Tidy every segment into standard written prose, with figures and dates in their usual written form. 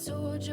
Deus.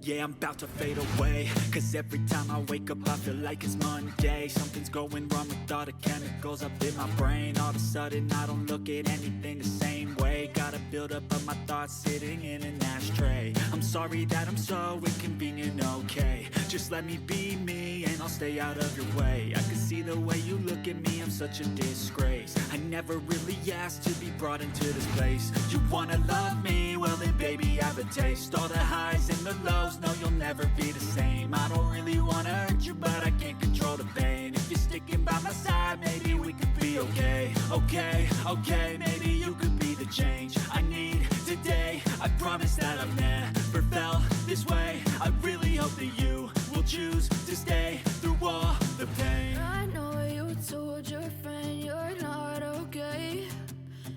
Yeah, I'm about to fade away, cause every time I wake up I feel like it's Monday. Something's going wrong with all the chemicals up in my brain. All of a sudden I don't look at anything the same way. Gotta build up of my thoughts sitting in an ashtray. I'm sorry that I'm so inconvenient, okay. Just let me be me and I'll stay out of your way. I can see the way you look at me, I'm such a disgrace. I never really asked to be brought into this place. You wanna love me? Well then baby have a taste. All the highs and the lows, no you'll never be the same. I don't really wanna hurt you but I can't control the pain. If you're sticking by my side maybe we could be okay. Okay, maybe you could be the change I need today. I promise that I've never felt this way. I really hope that you will choose to stay through all the pain. I know you told your friend you're not okay,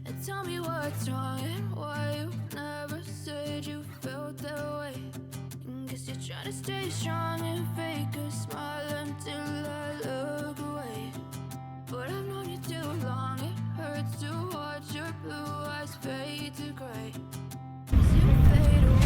and tell me what's wrong and why you never said you felt that way. Guess you're trying to stay strong and fake a smile until I look away. But I've known you too long, it hurts to watch your blue eyes fade to gray as you fade away.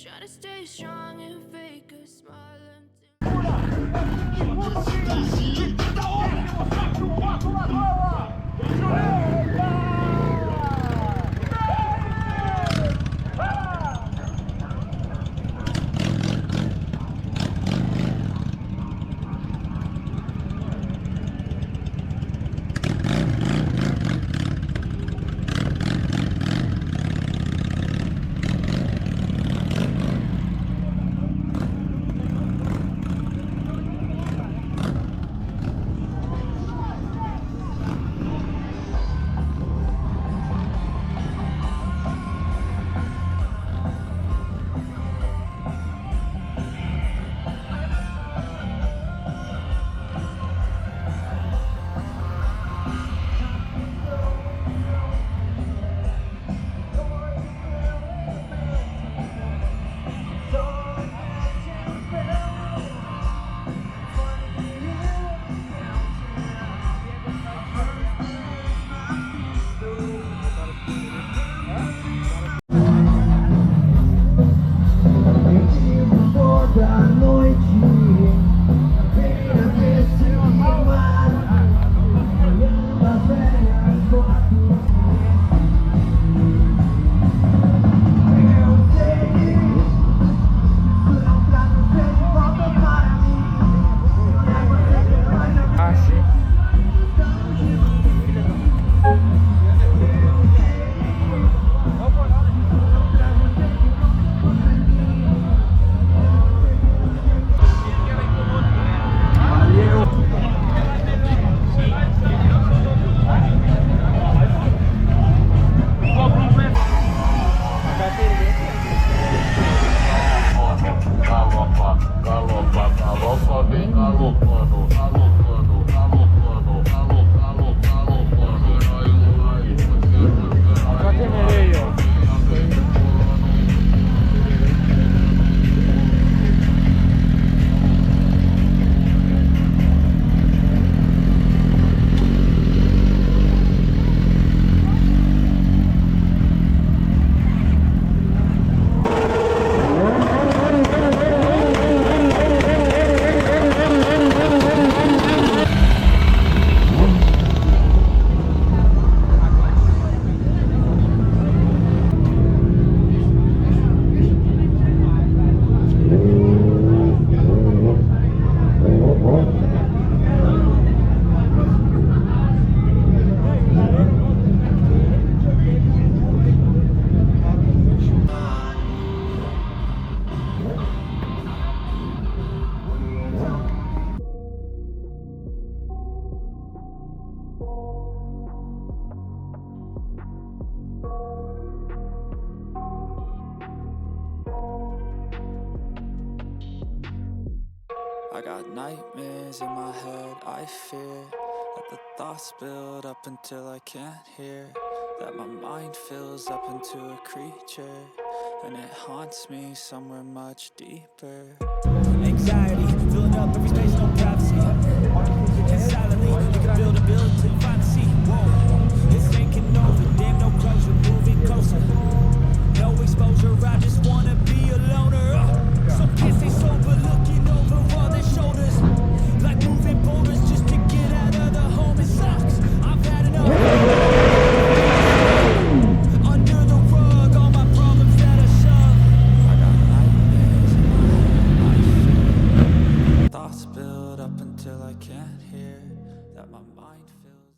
Try to stay strong and fake a smile I got nightmares in my head, I fear that the thoughts build up until I can't hear, that my mind fills up into a creature, and it haunts me somewhere much deeper. Anxiety, filling up every space, no privacy. And silently, you can build a building till you find the sea. Whoa, it's taking over, damn no closure, moving closer. No exposure, I just wanna be a loner. Some kids stay sober, looking over all their shoulders, like moving boulders just to get out of the home. It sucks, I've had enough. Under the rug, all my problems that I shove. I got nightmares in my head, I fear. Thoughts build up until I can't hear, that my mind fills.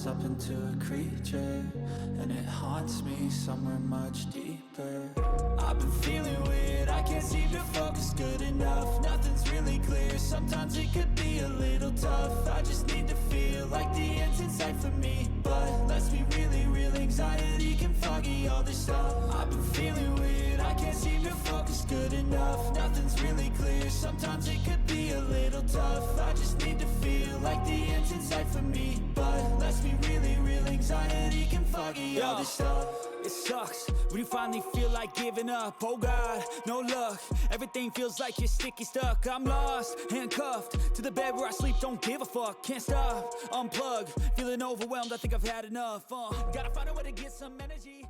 Up into a creature, and it haunts me somewhere much deeper. I've been feeling weird, I can't seem to focus good enough. Nothing's really clear, sometimes it could be a little tough. I just need to feel like the end's in sight for me, but let's be really real, anxiety can foggy all this stuff. I've been feeling weird, I can't seem to focus good enough. Nothing's really clear, sometimes it could be a little tough. I just need to feel like the end's in sight for me, but let's be really real, anxiety can foggy all this stuff. It sucks when you finally feel like giving up. Oh God, no luck, everything feels like you're sticky stuck. I'm lost, handcuffed to the bed where I sleep, don't give a fuck. Can't stop, unplug, feeling overwhelmed, I think I've had enough. Gotta find a way to get some energy.